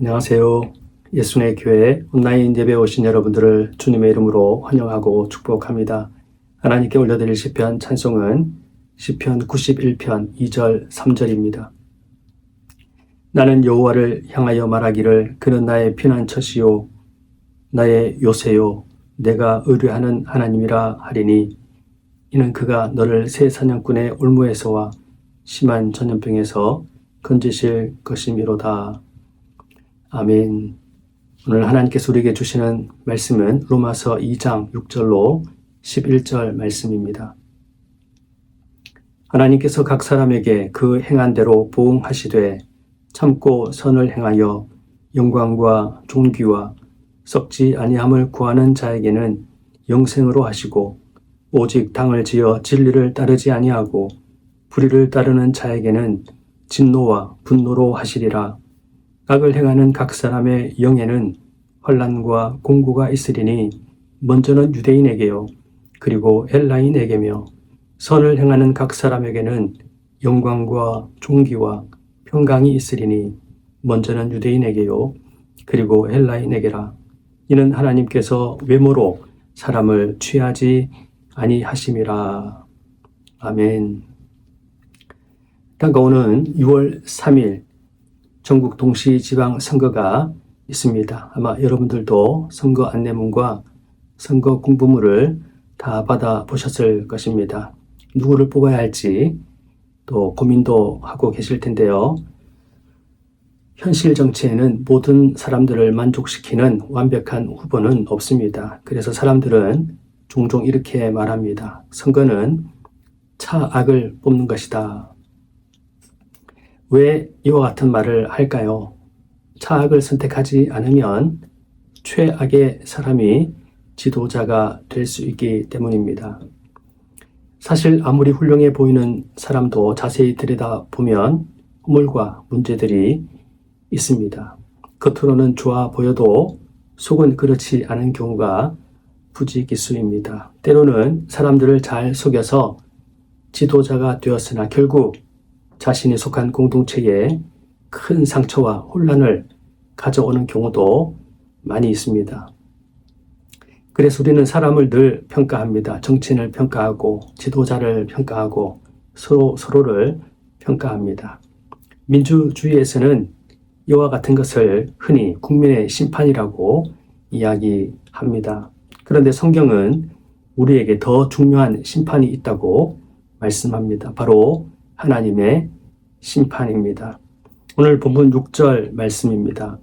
안녕하세요. 예수의 교회 온라인 예배 오신 여러분들을 주님의 이름으로 환영하고 축복합니다. 하나님께 올려드릴 시편 찬송은 시편 91편 2절 3절입니다. 나는 여호와를 향하여 말하기를 그는 나의 피난처시요 나의 요새요 내가 의뢰하는 하나님이라 하리니 이는 그가 너를 새 사냥꾼의 올무에서와 심한 전염병에서 건지실 것이미로다. 아멘. 오늘 하나님께서 우리에게 주시는 말씀은 로마서 2장 6절로 11절 말씀입니다. 하나님께서 각 사람에게 그 행한 대로 보응하시되 참고 선을 행하여 영광과 존귀와 썩지 아니함을 구하는 자에게는 영생으로 하시고 오직 당을 지어 진리를 따르지 아니하고 불의를 따르는 자에게는 진노와 분노로 하시리라. 악을 행하는 각 사람의 영에는 환난과 공고가 있으리니 먼저는 유대인에게요 그리고 헬라인에게며 선을 행하는 각 사람에게는 영광과 존귀와 평강이 있으리니 먼저는 유대인에게요 그리고 헬라인에게라. 이는 하나님께서 외모로 사람을 취하지 아니하심이라. 아멘. 다가오는 6월 3일 전국 동시지방선거가 있습니다. 아마 여러분들도 선거 안내문과 선거 공보물을 다 받아보셨을 것입니다. 누구를 뽑아야 할지 또 고민도 하고 계실 텐데요. 현실 정치에는 모든 사람들을 만족시키는 완벽한 후보는 없습니다. 그래서 사람들은 종종 이렇게 말합니다. 선거는 차악을 뽑는 것이다. 왜 이와 같은 말을 할까요? 차악을 선택하지 않으면 최악의 사람이 지도자가 될 수 있기 때문입니다. 사실 아무리 훌륭해 보이는 사람도 자세히 들여다보면 허물과 문제들이 있습니다. 겉으로는 좋아 보여도 속은 그렇지 않은 경우가 부지기수입니다. 때로는 사람들을 잘 속여서 지도자가 되었으나 결국 자신이 속한 공동체에 큰 상처와 혼란을 가져오는 경우도 많이 있습니다. 그래서 우리는 사람을 늘 평가합니다. 정치인을 평가하고 지도자를 평가하고 서로를 평가합니다. 민주주의에서는 이와 같은 것을 흔히 국민의 심판이라고 이야기합니다. 그런데 성경은 우리에게 더 중요한 심판이 있다고 말씀합니다. 바로 하나님의 심판입니다. 오늘 본문 6절 말씀입니다.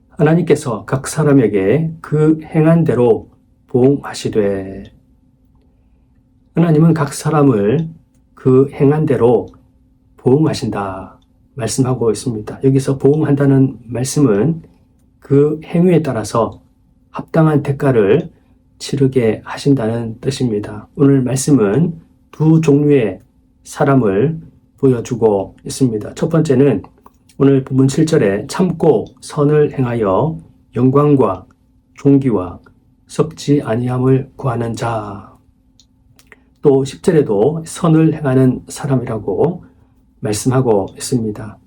하나님께서 각 사람에게 그 행한 대로 보응하시되 하나님은 각 사람을 그 행한 대로 보응하신다 말씀하고 있습니다. 여기서 보응한다는 말씀은 그 행위에 따라서 합당한 대가를 치르게 하신다는 뜻입니다. 오늘 말씀은 두 종류의 사람을 보여주고 있습니다. 첫 번째는 오늘 본문 7절에 참고 선을 행하여 영광과 존귀와 썩지 아니함을 구하는 자. 또 10절에도 선을 행하는 사람이라고 말씀하고 있습니다.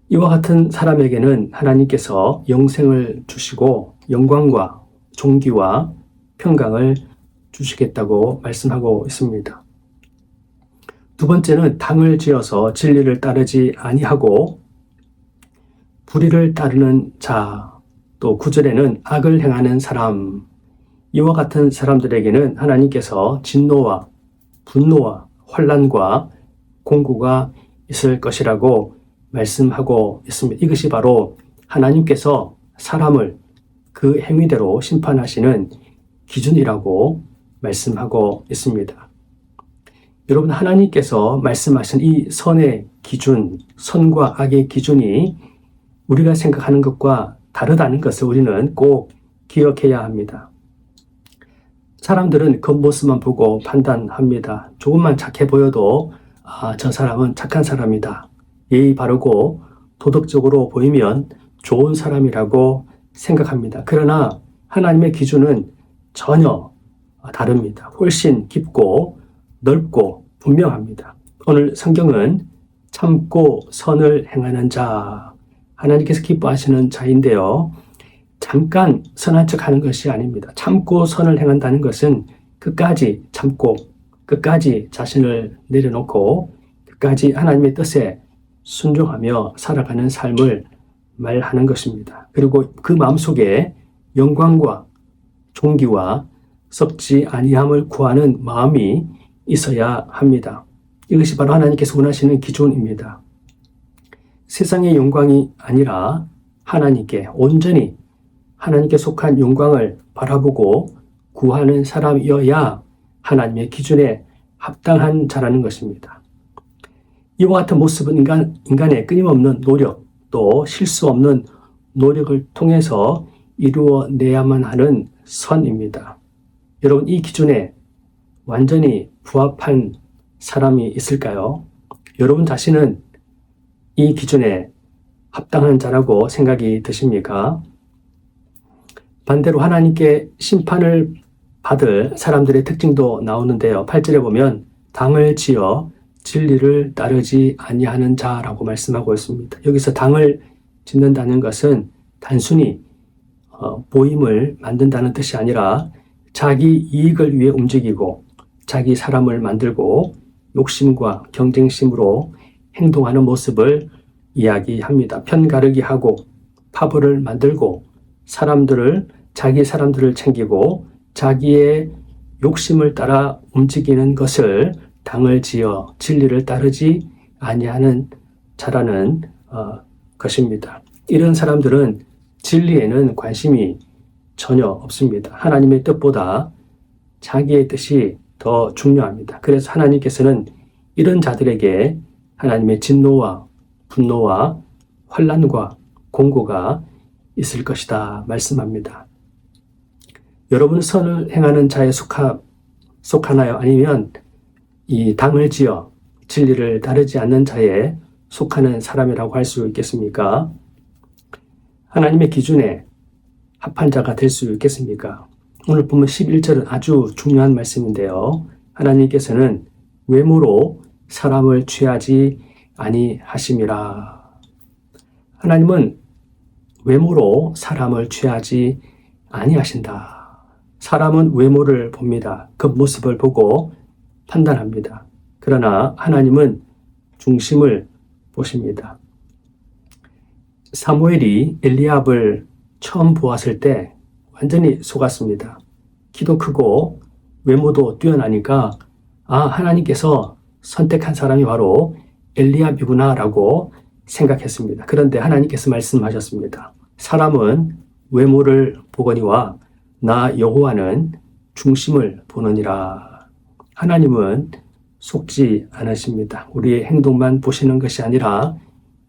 이와 같은 사람에게는 하나님께서 영생을 주시고 영광과 존귀와 평강을 주시겠다고 말씀하고 있습니다. 두 번째는 당을 지어서 진리를 따르지 아니하고 불의를 따르는 자, 또 9절에는 악을 행하는 사람, 이와 같은 사람들에게는 하나님께서 진노와 분노와 환난과 공고가 있을 것이라고 말씀하고 있습니다. 이것이 바로 하나님께서 사람을 그 행위대로 심판하시는 기준이라고 말씀하고 있습니다. 여러분, 하나님께서 말씀하신 이 선의 기준, 선과 악의 기준이 우리가 생각하는 것과 다르다는 것을 우리는 꼭 기억해야 합니다. 사람들은 겉모습만 보고 판단합니다. 조금만 착해 보여도 저 사람은 착한 사람이다. 예의 바르고 도덕적으로 보이면 좋은 사람이라고 생각합니다. 그러나 하나님의 기준은 전혀 다릅니다. 훨씬 깊고 넓고 분명합니다. 오늘 성경은 참고 선을 행하는 자, 하나님께서 기뻐하시는 자인데요. 잠깐 선한 척 하는 것이 아닙니다. 참고 선을 행한다는 것은 끝까지 참고 끝까지 자신을 내려놓고 끝까지 하나님의 뜻에 순종하며 살아가는 삶을 말하는 것입니다. 그리고 그 마음속에 영광과 존귀와 썩지 아니함을 구하는 마음이 있어야 합니다. 이것이 바로 하나님께서 원하시는 기준입니다. 세상의 영광이 아니라 하나님께 온전히 하나님께 속한 영광을 바라보고 구하는 사람이어야 하나님의 기준에 합당한 자라는 것입니다. 이와 같은 모습은 인간의 끊임없는 노력, 또 실수 없는 노력을 통해서 이루어내야만 하는 선입니다. 여러분, 이 기준에 완전히 부합한 사람이 있을까요? 여러분 자신은 이 기준에 합당한 자라고 생각이 드십니까? 반대로 하나님께 심판을 받을 사람들의 특징도 나오는데요. 8절에 보면 당을 지어 진리를 따르지 아니하는 자라고 말씀하고 있습니다. 여기서 당을 짓는다는 것은 단순히 모임을 만든다는 뜻이 아니라 자기 이익을 위해 움직이고 자기 사람을 만들고 욕심과 경쟁심으로 행동하는 모습을 이야기합니다. 편가르기 하고 파벌을 만들고 자기 사람들을 챙기고 자기의 욕심을 따라 움직이는 것을 당을 지어 진리를 따르지 아니하는 자라는 것입니다. 이런 사람들은 진리에는 관심이 전혀 없습니다. 하나님의 뜻보다 자기의 뜻이 더 중요합니다. 그래서 하나님께서는 이런 자들에게 하나님의 진노와 분노와 환난과 공고가 있을 것이다 말씀합니다. 여러분은 선을 행하는 자에 속하나요? 아니면 이 당을 지어 진리를 따르지 않는 자에 속하는 사람이라고 할 수 있겠습니까? 하나님의 기준에 합한 자가 될 수 있겠습니까? 오늘 보면 11절은 아주 중요한 말씀인데요. 하나님께서는 외모로 사람을 취하지 아니하심이라. 하나님은 외모로 사람을 취하지 아니하신다. 사람은 외모를 봅니다. 겉모습을 보고 판단합니다. 그러나 하나님은 중심을 보십니다. 사무엘이 엘리압을 처음 보았을 때 완전히 속았습니다. 키도 크고 외모도 뛰어나니까 하나님께서 선택한 사람이 바로 엘리압이구나 라고 생각했습니다. 그런데 하나님께서 말씀하셨습니다. 사람은 외모를 보거니와 나 여호와는 중심을 보느니라. 하나님은 속지 않으십니다. 우리의 행동만 보시는 것이 아니라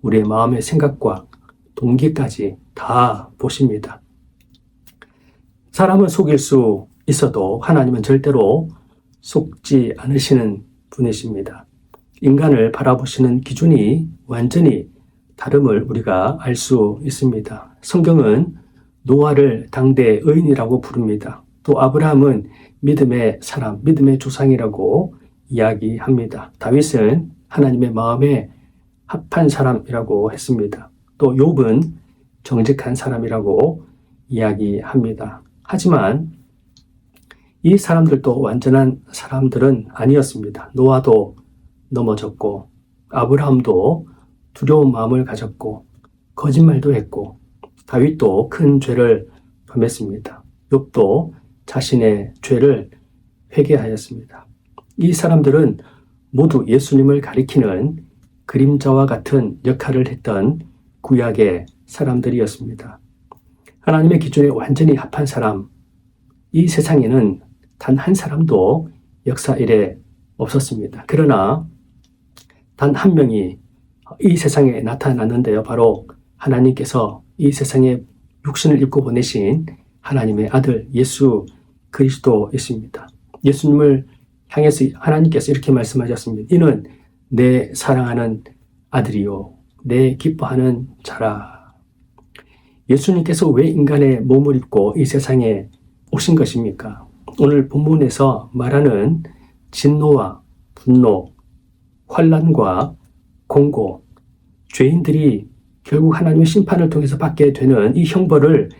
우리의 마음의 생각과 동기까지 다 보십니다. 사람은 속일 수 있어도 하나님은 절대로 속지 않으시는 분이십니다. 인간을 바라보시는 기준이 완전히 다름을 우리가 알 수 있습니다. 성경은 노아를 당대 의인이라고 부릅니다. 또 아브라함은 믿음의 사람, 믿음의 조상이라고 이야기합니다. 다윗은 하나님의 마음에 합한 사람이라고 했습니다. 또 욥은 정직한 사람이라고 이야기합니다. 하지만 이 사람들도 완전한 사람들은 아니었습니다. 노아도 넘어졌고 아브라함도 두려운 마음을 가졌고 거짓말도 했고 다윗도 큰 죄를 범했습니다. 욥도 자신의 죄를 회개하였습니다. 이 사람들은 모두 예수님을 가리키는 그림자와 같은 역할을 했던 구약의 사람들이었습니다. 하나님의 기준에 완전히 합한 사람, 이 세상에는 단 한 사람도 역사 이래 없었습니다. 그러나 단 한 명이 이 세상에 나타났는데요. 바로 하나님께서 이 세상에 육신을 입고 보내신 하나님의 아들 예수 그리스도이십니다. 예수님을 향해서 하나님께서 이렇게 말씀하셨습니다. 이는 내 사랑하는 아들이요 내 기뻐하는 자라. 예수님께서 왜 인간의 몸을 입고 이 세상에 오신 것입니까? 오늘 본문에서 말하는 진노와 분노, 환난과 공고, 죄인들이 결국 하나님의 심판을 통해서 받게 되는 이 형벌을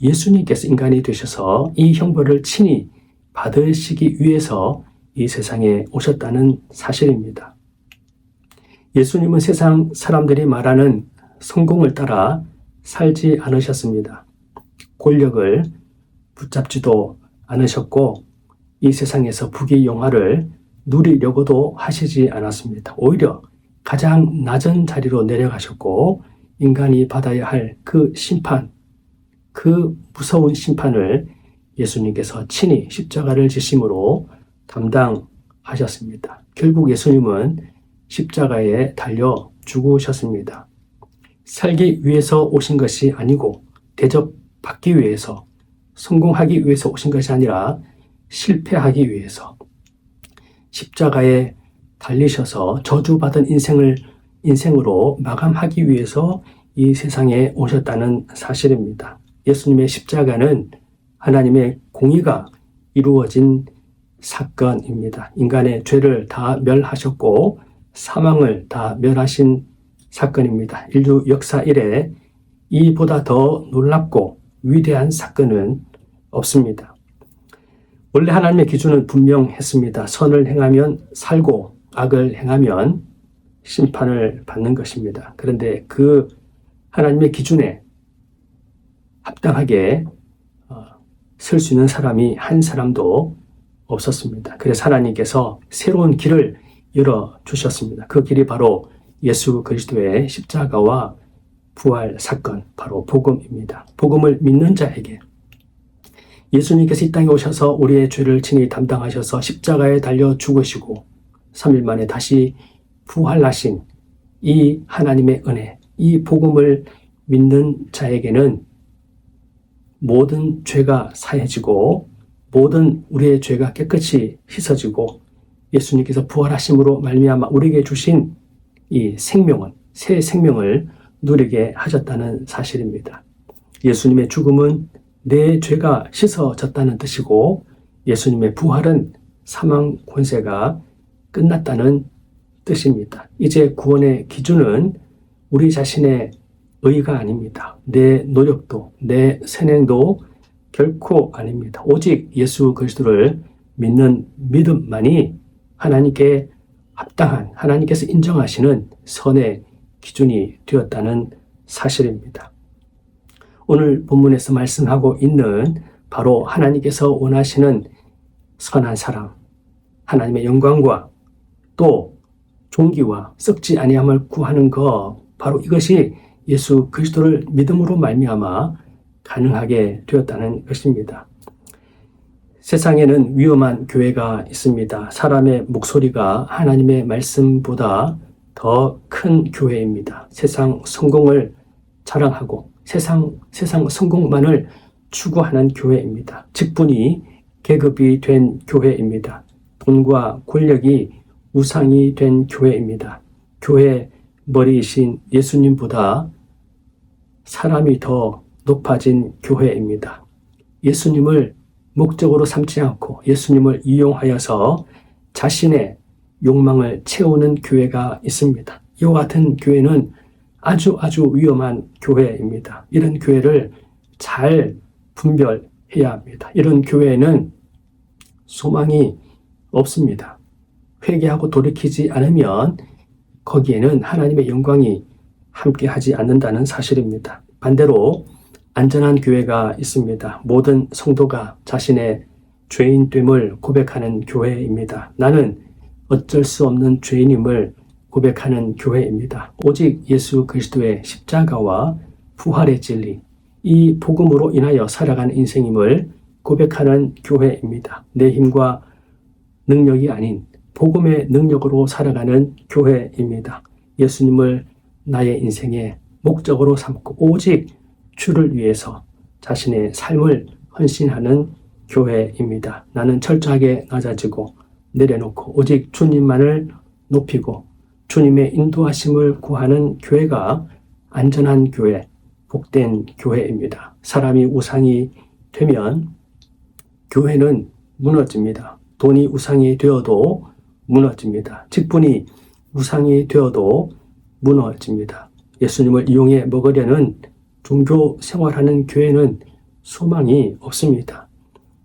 예수님께서 인간이 되셔서 이 형벌을 친히 받으시기 위해서 이 세상에 오셨다는 사실입니다. 예수님은 세상 사람들이 말하는 성공을 따라 살지 않으셨습니다. 권력을 붙잡지도 않으셨고 이 세상에서 부귀영화를 누리려고도 하시지 않았습니다. 오히려 가장 낮은 자리로 내려가셨고 인간이 받아야 할 그 심판, 그 무서운 심판을 예수님께서 친히 십자가를 지심으로 담당하셨습니다. 결국 예수님은 십자가에 달려 죽으셨습니다. 살기 위해서 오신 것이 아니고 대접받기 위해서, 성공하기 위해서 오신 것이 아니라 실패하기 위해서 십자가에 달리셔서 저주받은 인생으로 마감하기 위해서 이 세상에 오셨다는 사실입니다. 예수님의 십자가는 하나님의 공의가 이루어진 사건입니다. 인간의 죄를 다 멸하셨고 사망을 다 멸하신 사건입니다. 인류 역사 이래 이보다 더 놀랍고 위대한 사건은 없습니다. 원래 하나님의 기준은 분명했습니다. 선을 행하면 살고 악을 행하면 심판을 받는 것입니다. 그런데 그 하나님의 기준에 합당하게 설 수 있는 사람이 한 사람도 없었습니다. 그래서 하나님께서 새로운 길을 열어주셨습니다. 그 길이 바로 예수 그리스도의 십자가와 부활 사건, 바로 복음입니다. 복음을 믿는 자에게 예수님께서 이 땅에 오셔서 우리의 죄를 친히 담당하셔서 십자가에 달려 죽으시고 3일 만에 다시 부활하신 이 하나님의 은혜, 이 복음을 믿는 자에게는 모든 죄가 사해지고 모든 우리의 죄가 깨끗이 씻어지고 예수님께서 부활하심으로 말미암아 우리에게 주신 이 생명은, 새 생명을 누리게 하셨다는 사실입니다. 예수님의 죽음은 내 죄가 씻어졌다는 뜻이고 예수님의 부활은 사망 권세가 끝났다는 뜻입니다. 이제 구원의 기준은 우리 자신의 의가 아닙니다. 내 노력도, 내 선행도 결코 아닙니다. 오직 예수 그리스도를 믿는 믿음만이 하나님께 합당한, 하나님께서 인정하시는 선의 기준이 되었다는 사실입니다. 오늘 본문에서 말씀하고 있는 바로 하나님께서 원하시는 선한 사람, 하나님의 영광과 또 존귀와 썩지 아니함을 구하는 것, 바로 이것이 예수 그리스도를 믿음으로 말미암아 가능하게 되었다는 것입니다. 세상에는 위험한 교회가 있습니다. 사람의 목소리가 하나님의 말씀보다 더 큰 교회입니다. 세상 성공을 자랑하고 세상 성공만을 추구하는 교회입니다. 직분이 계급이 된 교회입니다. 돈과 권력이 우상이 된 교회입니다. 교회 머리이신 예수님보다 사람이 더 높아진 교회입니다. 예수님을 목적으로 삼지 않고 예수님을 이용하여서 자신의 욕망을 채우는 교회가 있습니다. 이와 같은 교회는 아주 위험한 교회입니다. 이런 교회를 잘 분별해야 합니다. 이런 교회에는 소망이 없습니다. 회개하고 돌이키지 않으면 거기에는 하나님의 영광이 함께하지 않는다는 사실입니다. 반대로 안전한 교회가 있습니다. 모든 성도가 자신의 죄인됨을 고백하는 교회입니다. 나는 어쩔 수 없는 죄인임을 고백하는 교회입니다. 오직 예수 그리스도의 십자가와 부활의 진리, 이 복음으로 인하여 살아가는 인생임을 고백하는 교회입니다. 내 힘과 능력이 아닌 복음의 능력으로 살아가는 교회입니다. 예수님을 나의 인생의 목적으로 삼고 오직 주를 위해서 자신의 삶을 헌신하는 교회입니다. 나는 철저하게 낮아지고 내려놓고 오직 주님만을 높이고 주님의 인도하심을 구하는 교회가 안전한 교회, 복된 교회입니다. 사람이 우상이 되면 교회는 무너집니다. 돈이 우상이 되어도 무너집니다. 직분이 우상이 되어도 무너집니다. 예수님을 이용해 먹으려는 종교 생활하는 교회는 소망이 없습니다.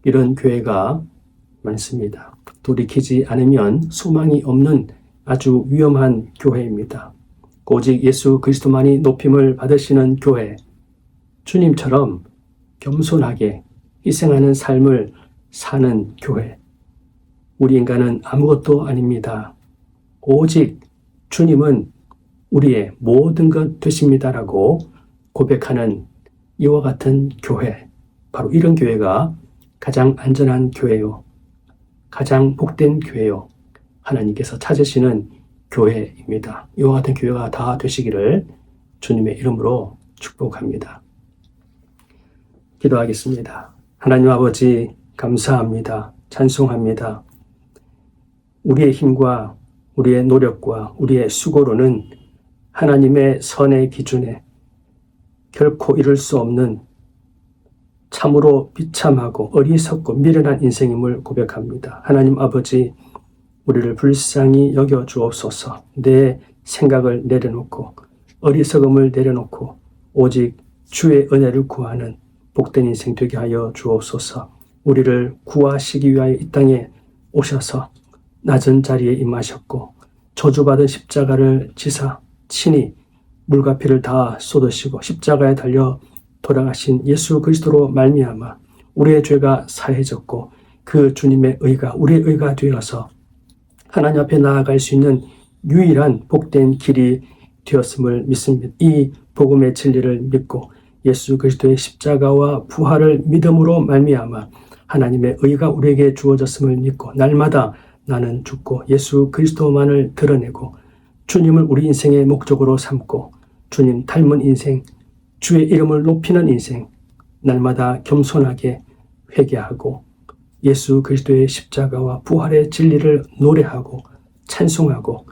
이런 교회가 많습니다. 돌이키지 않으면 소망이 없는 아주 위험한 교회입니다. 오직 예수 그리스도만이 높임을 받으시는 교회, 주님처럼 겸손하게 희생하는 삶을 사는 교회. 우리 인간은 아무것도 아닙니다. 오직 주님은 우리의 모든 것 되십니다라고 고백하는 이와 같은 교회, 바로 이런 교회가 가장 안전한 교회요, 가장 복된 교회요, 하나님께서 찾으시는 교회입니다. 이와 같은 교회가 다 되시기를 주님의 이름으로 축복합니다. 기도하겠습니다. 하나님 아버지, 감사합니다. 찬송합니다. 우리의 힘과 우리의 노력과 우리의 수고로는 하나님의 선의 기준에 결코 이룰 수 없는 참으로 비참하고 어리석고 미련한 인생임을 고백합니다. 하나님 아버지, 우리를 불쌍히 여겨 주옵소서. 내 생각을 내려놓고 어리석음을 내려놓고 오직 주의 은혜를 구하는 복된 인생 되게 하여 주옵소서. 우리를 구하시기 위하여 이 땅에 오셔서 낮은 자리에 임하셨고 저주받은 십자가를 지사 친히 물과 피를 다 쏟으시고 십자가에 달려 돌아가신 예수 그리스도로 말미암아 우리의 죄가 사해졌고 그 주님의 의가 우리의 의가 되어서 하나님 앞에 나아갈 수 있는 유일한 복된 길이 되었음을 믿습니다. 이 복음의 진리를 믿고 예수 그리스도의 십자가와 부활을 믿음으로 말미암아 하나님의 의가 우리에게 주어졌음을 믿고 날마다 나는 죽고 예수 그리스도만을 드러내고 주님을 우리 인생의 목적으로 삼고 주님 닮은 인생, 주의 이름을 높이는 인생, 날마다 겸손하게 회개하고 예수 그리스도의 십자가와 부활의 진리를 노래하고 찬송하고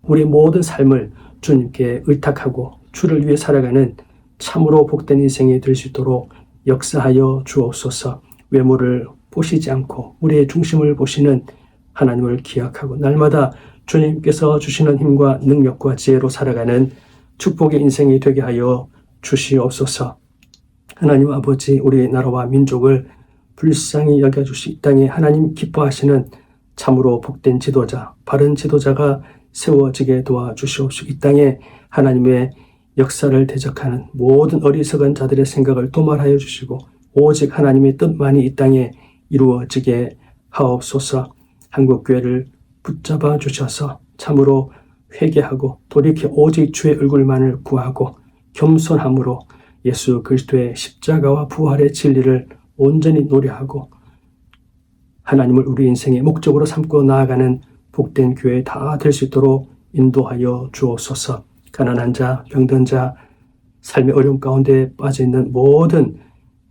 우리 모든 삶을 주님께 의탁하고 주를 위해 살아가는 참으로 복된 인생이 될 수 있도록 역사하여 주옵소서. 외모를 보시지 않고 우리의 중심을 보시는 하나님을 기억하고 날마다 주님께서 주시는 힘과 능력과 지혜로 살아가는 축복의 인생이 되게 하여 주시옵소서. 하나님 아버지, 우리 나라와 민족을 불쌍히 여겨주시 이 땅에 하나님 기뻐하시는 참으로 복된 지도자, 바른 지도자가 세워지게 도와주시옵소서. 이 땅에 하나님의 역사를 대적하는 모든 어리석은 자들의 생각을 도말하여 주시고 오직 하나님의 뜻만이 이 땅에 이루어지게 하옵소서. 한국교회를 붙잡아 주셔서 참으로 회개하고 돌이켜 오직 주의 얼굴만을 구하고 겸손함으로 예수 그리스도의 십자가와 부활의 진리를 온전히 노래하고 하나님을 우리 인생의 목적으로 삼고 나아가는 복된 교회 다 될 수 있도록 인도하여 주옵소서. 가난한 자, 병든 자, 삶의 어려움 가운데 빠져있는 모든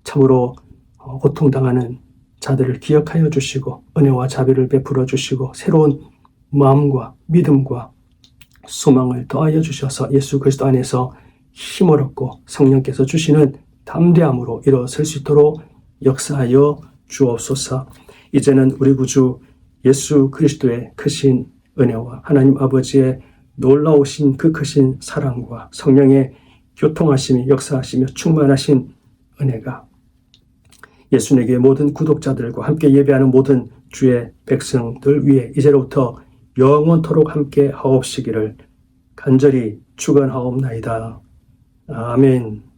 참으로 고통당하는 자들을 기억하여 주시고 은혜와 자비를 베풀어 주시고 새로운 마음과 믿음과 소망을 더하여 주셔서 예수 그리스도 안에서 힘을 얻고 성령께서 주시는 담대함으로 일어설 수 있도록 역사하여 주옵소서. 이제는 우리 구주 예수 그리스도의 크신 은혜와 하나님 아버지의 놀라우신 그 크신 사랑과 성령의 교통하심이 역사하시며 충만하신 은혜가 예수님에게 모든 구독자들과 함께 예배하는 모든 주의 백성들 위해 이제로부터 영원토록 함께 하옵시기를 간절히 축원하옵나이다. 아멘.